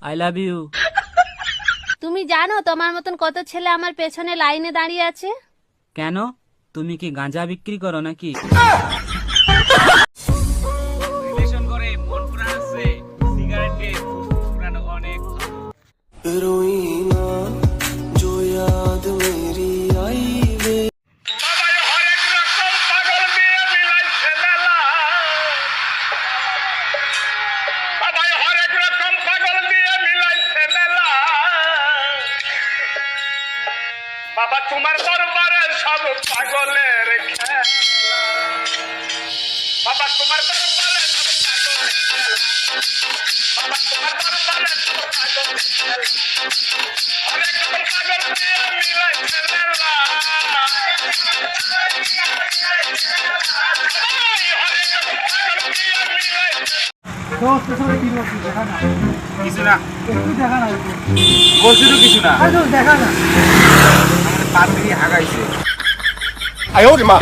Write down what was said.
I love you. তুমি জানো তোমার মতন কত ছেলে আমার পেছনে লাইনে দাঁড়িয়ে আছে? কেন, তুমি কি গাঁজা বিক্রি করো নাকি? রিলেশন করে মন পুরাছে, সিগারেট খেয়ে ফুসফুস পুরানো অনেক। रोई ना जो याद मेरी आई वे বাবা তোমার দরবারে সব পাগলের খেলা, বাবা তোমার দরবারে সব পাগলের খেলা, বাবা তোমার দরবারে সব পাগলের খেলা, হরেক রকম পাগল দিয়ে মিলাইছে মেলা, হরেক রকম পাগল দিয়ে মিলাইছে। কিছু না, একটু দেখা না, বলছি তো কিছু না, দেখা না। আমার পা থেকে হাগাইছে।哎呦我的妈！